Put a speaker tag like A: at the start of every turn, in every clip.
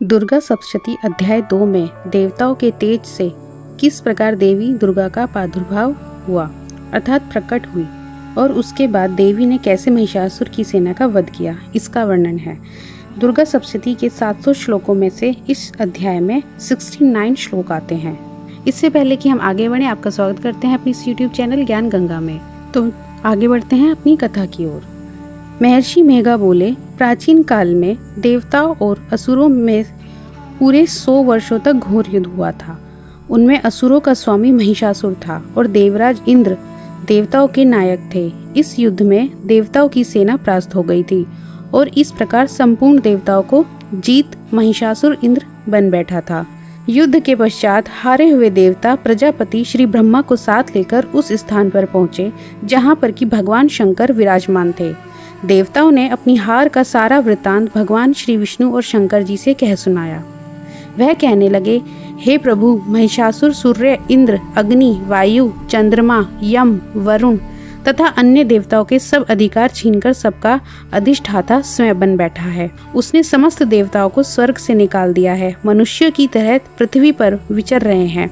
A: दुर्गा सप्तशती अध्याय 2 में देवताओं के तेज से किस प्रकार देवी दुर्गा का प्रादुर्भाव हुआ अर्थात प्रकट हुई और उसके बाद देवी ने कैसे महिषासुर की सेना का वध किया, इसका वर्णन है। दुर्गा सप्तशती के 700 श्लोकों में से इस अध्याय में 69 श्लोक आते हैं। इससे पहले कि हम आगे बढ़ें, आपका स्वागत करते हैं अपनी इस YouTube चैनल ज्ञान गंगा में। तो आगे बढ़ते हैं अपनी कथा की ओर। महर्षि मेघा बोले, प्राचीन काल में देवताओं और असुरों में पूरे 100 वर्षों तक घोर युद्ध हुआ था। उनमें असुरों का स्वामी महिषासुर था और देवराज इंद्र देवताओं के नायक थे। इस युद्ध में देवताओं की सेना परास्त हो गई थी और इस प्रकार संपूर्ण देवताओं को जीत महिषासुर इंद्र बन बैठा था। युद्ध के पश्चात हारे हुए देवता प्रजापति श्री ब्रह्मा को साथ लेकर उस स्थान पर पहुंचे जहां पर कि भगवान शंकर विराजमान थे। देवताओं ने अपनी हार का सारा वृतांत भगवान श्री विष्णु और शंकर जी से कह सुनाया। वह कहने लगे, हे प्रभु, महिषासुर सूर्य, इंद्र, अग्नि, वायु, चंद्रमा, यम, वरुण तथा अन्य देवताओं के सब अधिकार छीनकर सबका अधिष्ठाता स्वयं बन बैठा है। उसने समस्त देवताओं को स्वर्ग से निकाल दिया है। मनुष्यों की तरह पृथ्वी पर विचर रहे हैं।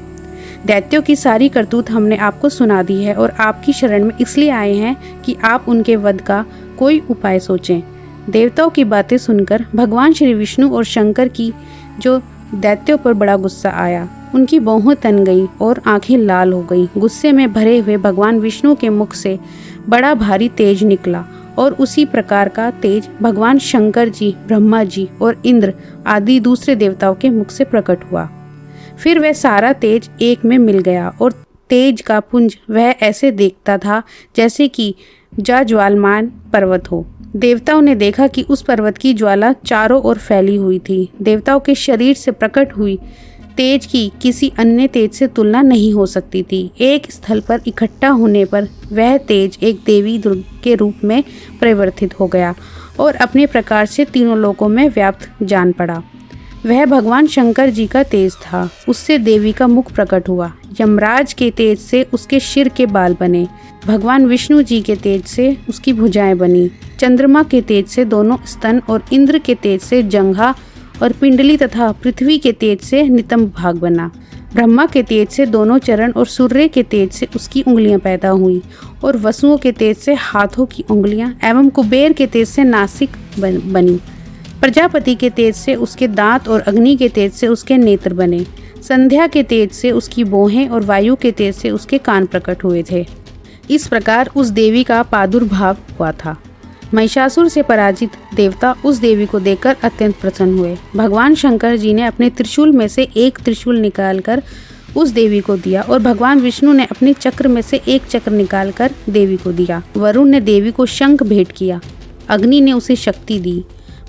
A: दैत्यों की सारी करतूत हमने आपको सुना दी है और आपकी शरण में इसलिए आए हैं कि आप उनके वध का कोई उपाय सोचें। देवताओं की बातें सुनकर भगवान श्री विष्णु और शंकर की जो दैत्यों पर बड़ा गुस्सा आया। उनकी बाहें तन गई और आंखें लाल हो गई। गुस्से में भरे हुए भगवान विष्णु के मुख से बड़ा भारी तेज निकला और उसी प्रकार का तेज भगवान शंकर जी, ब्रह्मा जी और इंद्र आदि दूसरे देवताओं के मुख से प्रकट हुआ। फिर वह सारा तेज एक में मिल गया और तेज का पुंज वह ऐसे देखता था जैसे कि ज्वालमान पर्वत हो। देवताओं ने देखा कि उस पर्वत की ज्वाला चारों ओर फैली हुई थी। देवताओं के शरीर से प्रकट हुई तेज की किसी अन्य तेज से तुलना नहीं हो सकती थी। एक स्थल पर इकट्ठा होने पर वह तेज एक देवी दुर्गा के रूप में परिवर्तित हो गया और अपने प्रकार से तीनों लोकों में व्याप्त जान पड़ा। वह भगवान शंकर जी का तेज था। उससे देवी का मुख प्रकट हुआ। यमराज के तेज से उसके सिर के बाल बने। भगवान विष्णु जी के तेज से उसकी भुजाएं बनी। चंद्रमा के तेज से दोनों स्तन और इंद्र के तेज से जंघा और पिंडली तथा पृथ्वी के तेज से नितंब भाग बना। ब्रह्मा के तेज से दोनों चरण और सूर्य के तेज से उसकी उंगलियां पैदा हुई और वसुओं के तेज से हाथों की उंगलियां एवं कुबेर के तेज से नासिक बनी। प्रजापति के तेज से उसके दांत और अग्नि के तेज से उसके नेत्र बने। संध्या के तेज से उसकी भौहें और वायु के तेज से उसके कान प्रकट हुए थे। इस प्रकार उस देवी का प्रादुर्भाव हुआ था। महिषासुर से पराजित देवता उस देवी को देखकर अत्यंत प्रसन्न हुए। भगवान शंकर जी ने अपने त्रिशूल में से एक त्रिशूल निकालकर उस देवी को दिया और भगवान विष्णु ने अपने चक्र में से एक चक्र निकालकर देवी को दिया। वरुण ने देवी को शंख भेंट किया। अग्नि ने उसे शक्ति दी।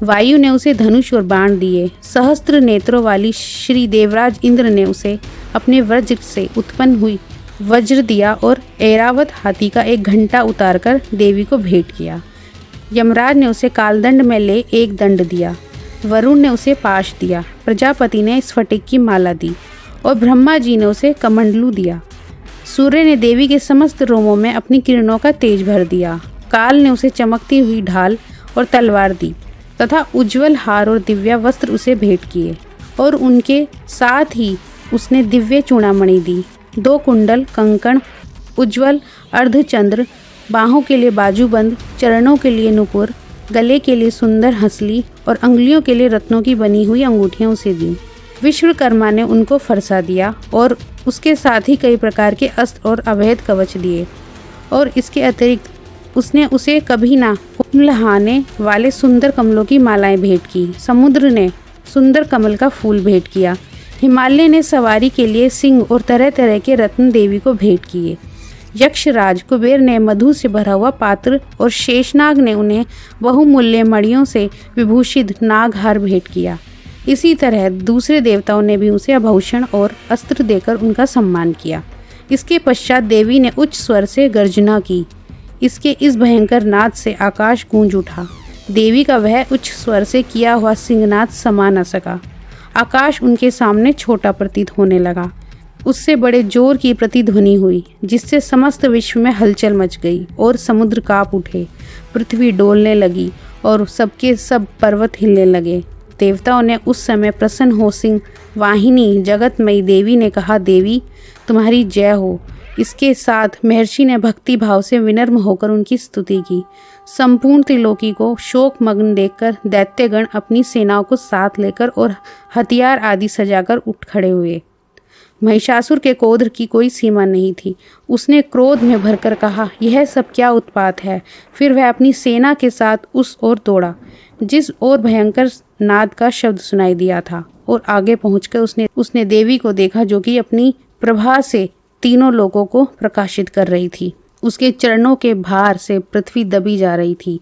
A: वायु ने उसे धनुष और बाण दिए। सहस्त्र नेत्रों वाली श्री देवराज इंद्र ने उसे अपने वज्र से उत्पन्न हुई वज्र दिया और ऐरावत हाथी का एक घंटा उतारकर देवी को भेंट किया। यमराज ने उसे कालदंड में ले एक दंड दिया। वरुण ने उसे पाश दिया। प्रजापति ने स्फटिक की माला दी और ब्रह्मा जी ने उसे कमंडलू दिया। सूर्य ने देवी के समस्त रोमों में अपनी किरणों का तेज भर दिया। काल ने उसे चमकती हुई ढाल और तलवार दी तथा उज्जवल हार और दिव्या वस्त्र उसे भेंट किए और उनके साथ ही उसने दिव्य चूड़ामणि दी। 2 कुंडल, कंकण, उज्जवल अर्धचंद्र, बाहों के लिए बाजूबंद, चरणों के लिए नुपुर, गले के लिए सुंदर हंसली और अंगुलियों के लिए रत्नों की बनी हुई अंगूठियां उसे दी। विश्वकर्मा ने उनको फरसा दिया और उसके साथ ही कई प्रकार के अस्त्र और अवैध कवच दिए और इसके अतिरिक्त उसने उसे कभी ना लहाने वाले सुंदर कमलों की मालाएं भेंट की। समुद्र ने सुंदर कमल का फूल भेंट किया। हिमालय ने सवारी के लिए सिंह और तरह तरह के रत्न देवी को भेंट किए। यक्षराज कुबेर ने मधु से भरा हुआ पात्र और शेषनाग ने उन्हें बहुमूल्य मणियों से विभूषित नागहार भेंट किया। इसी तरह दूसरे देवताओं ने भी उसे आभूषण और अस्त्र देकर उनका सम्मान किया। इसके पश्चात देवी ने उच्च स्वर से गर्जना की। इसके इस भयंकर नाद से आकाश गूंज उठा। देवी का वह उच्च स्वर से किया हुआ सिंहनाद समा न सका। आकाश उनके सामने छोटा प्रतीत होने लगा। उससे बड़े जोर की प्रतिध्वनि हुई जिससे समस्त विश्व में हलचल मच गई और समुद्र कांप उठे। पृथ्वी डोलने लगी और सबके सब पर्वत हिलने लगे। देवताओं ने उस समय प्रसन्न हो सिंह वाहिनी जगतमयी देवी ने कहा, देवी तुम्हारी जय हो। इसके साथ महर्षि ने भक्ति भाव से विनम्र होकर उनकी स्तुति की। संपूर्ण त्रिलोकी को शोक मग्न देखकर दैत्यगण अपनी सेनाओं को साथ लेकर और हथियार आदि सजाकर उठ खड़े हुए। महिषासुर के क्रोध की कोई सीमा नहीं थी। उसने क्रोध में भरकर कहा, यह सब क्या उत्पात है। फिर वह अपनी सेना के साथ उस ओर दौड़ा जिस ओर भयंकर नाद का शब्द सुनाई दिया था, और आगे पहुंचकर उसने देवी को देखा जो कि अपनी प्रभा से तीनों लोगों को प्रकाशित कर रही थी। उसके चरणों के भार से पृथ्वी दबी जा रही थी।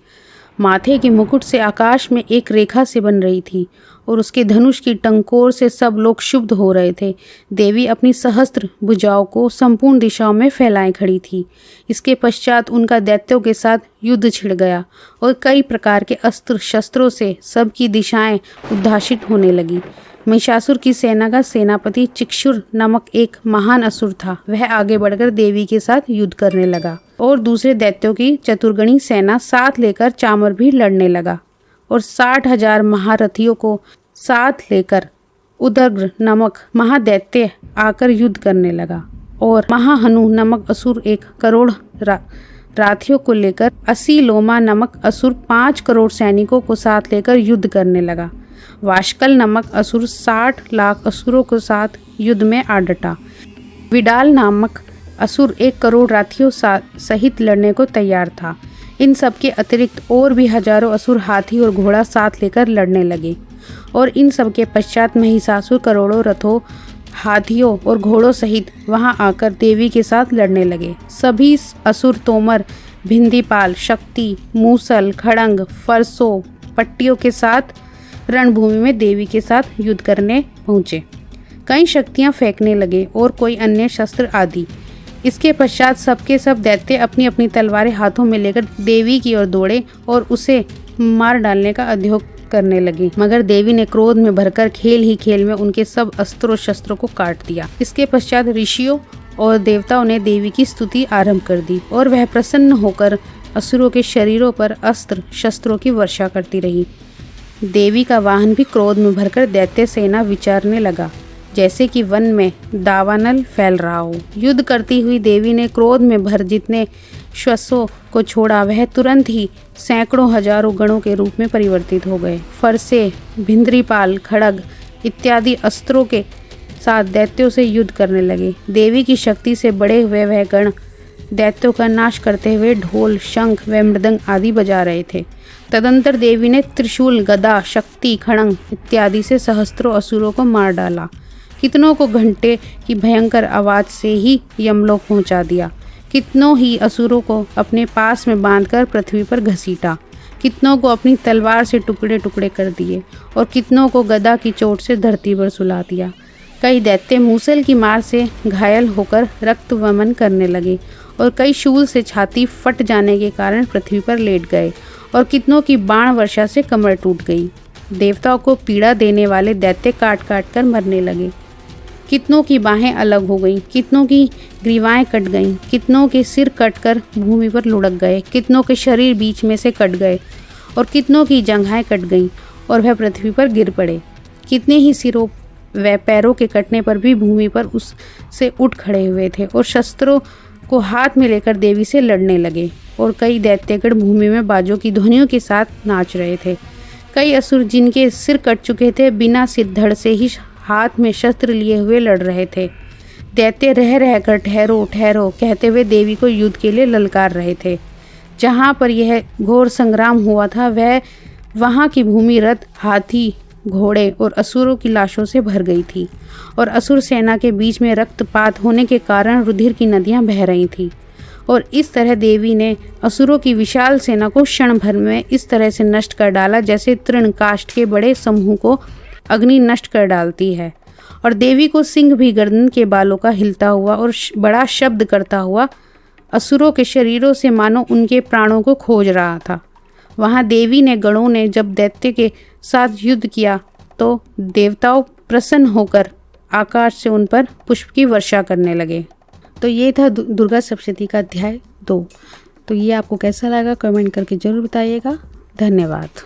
A: माथे के मुकुट से आकाश में एक रेखा से बन रही थी और उसके धनुष की टंकोर से सब लोग क्षुब्ध हो रहे थे। देवी अपनी सहस्त्र भुजाओं को संपूर्ण दिशाओं में फैलाए खड़ी थी। इसके पश्चात उनका दैत्यों के साथ युद्ध छिड़ गया और कई प्रकार के अस्त्र शस्त्रों से सबकी दिशाएं उद्भासित होने लगी। महिषासुर की सेना का सेनापति चिक्षुर नामक एक महान असुर था। वह आगे बढ़कर देवी के साथ युद्ध करने लगा और दूसरे दैत्यों की चतुर्गणी सेना साथ लेकर चामर भी लड़ने लगा और 60,000 महारथियों को साथ लेकर उदग्र नामक महादैत्य आकर युद्ध करने लगा और महाहनु नामक असुर 1 करोड़ राथियों को लेकर 80 लोमा नामक असुर 5 करोड़ सैनिकों को साथ लेकर युद्ध करने लगा। वाशकल नामक असुर 60 लाख असुरों के साथ युद्ध में आ डटा। विडाल नामक असुर 1 करोड़ राथियों सहित लड़ने को तैयार था। इन सब के अतिरिक्त और भी हजारों असुर हाथी और घोड़ा साथ लेकर लड़ने लगे और इन सब के पश्चात महिषासुर करोड़ों रथों हाथियों और घोड़ों सहित वहां आकर देवी के साथ लड़ने लगे। सभी असुर तोमर, भिंदीपाल, शक्ति, मूसल, खड़ंग, फरसों, पट्टियों के साथ रणभूमि में देवी के साथ युद्ध करने पहुंचे। कई शक्तियां फेंकने लगे और कोई अन्य शस्त्र आदि। इसके पश्चात सबके सब दैत्य अपनी अपनी तलवारें हाथों में लेकर देवी की ओर दौड़े और उसे मार डालने का उद्योग करने लगे, मगर देवी ने क्रोध में भरकर खेल ही खेल में उनके सब अस्त्रों शस्त्रों को काट दिया। इसके पश्चात ऋषियों और देवताओं ने देवी की स्तुति आरंभ कर दी और वह प्रसन्न होकर असुरों के शरीरों पर अस्त्र शस्त्रों की वर्षा करती रही। देवी का वाहन भी क्रोध में भरकर दैत्य सेना विचारने लगा, जैसे कि वन में दावानल फैल रहा हो। युद्ध करती हुई देवी ने क्रोध में भर जितने श्वसों को छोड़ा वह तुरंत ही सैकड़ों हजारों गणों के रूप में परिवर्तित हो गए। फरसे, भिंद्रीपाल, खड़ग इत्यादि अस्त्रों के साथ दैत्यों से युद्ध करने लगे। देवी की शक्ति से बड़े हुए वह गण दैत्यों का नाश करते हुए ढोल, शंख व मृदंग आदि बजा रहे थे। तदंतर देवी ने त्रिशूल, गदा, शक्ति, खड़ंग इत्यादि से सहस्त्रों असुरों को मार डाला। कितनों को घंटे की भयंकर आवाज से ही यमलोक पहुंचा दिया। कितनों ही असुरों को अपने पास में बांधकर पृथ्वी पर घसीटा। कितनों को अपनी तलवार से टुकड़े टुकड़े कर दिए और कितनों को गदा की चोट से धरती पर सुला दिया। कई दैत्य मूसल की मार से घायल होकर रक्त वमन करने लगे और कई शूल से छाती फट जाने के कारण पृथ्वी पर लेट गए और कितनों की बाण वर्षा से कमर टूट गई। देवताओं को पीड़ा देने वाले दैत्य काट काट कर मरने लगे। कितनों की बाहें अलग हो गईं, कितनों की ग्रीवाएं कट गईं, कितनों के सिर कटकर भूमि पर लुढ़क गए, कितनों के शरीर बीच में से कट गए और कितनों की जंघाएं कट गईं और वह पृथ्वी पर गिर पड़े। कितने ही सिरों व पैरों के कटने पर भी भूमि पर उससे उठ खड़े हुए थे और शस्त्रों को हाथ में लेकर देवी से लड़ने लगे और कई दैत्यगण भूमि में बाजों की ध्वनियों के साथ नाच रहे थे। कई असुर जिनके सिर कट चुके थे बिना सिर धड़ से ही हाथ में शस्त्र लिए हुए लड़ रहे थे। दैत्य रह रहकर ठहरो ठहरो कहते हुए देवी को युद्ध के लिए ललकार रहे थे। जहाँ पर यह घोर संग्राम हुआ था वहाँ की भूमि रथ, हाथी, घोड़े और असुरों की लाशों से भर गई थी और असुर सेना के बीच में रक्तपात होने के कारण रुधिर की नदियां बह रही थीं। और इस तरह देवी ने असुरों की विशाल सेना को क्षण भर में इस तरह से नष्ट कर डाला जैसे तृण काष्ठ के बड़े समूह को अग्नि नष्ट कर डालती है। और देवी को सिंह भी गर्दन के बालों का हिलता हुआ और बड़ा शब्द करता हुआ असुरों के शरीरों से मानो उनके प्राणों को खोज रहा था। वहाँ देवी ने गणों ने जब दैत्य के साथ युद्ध किया तो देवताओं प्रसन्न होकर आकाश से उन पर पुष्प की वर्षा करने लगे। तो ये था दुर्गा सप्तशती का अध्याय 2। तो ये आपको कैसा लगा कमेंट करके जरूर बताइएगा। धन्यवाद।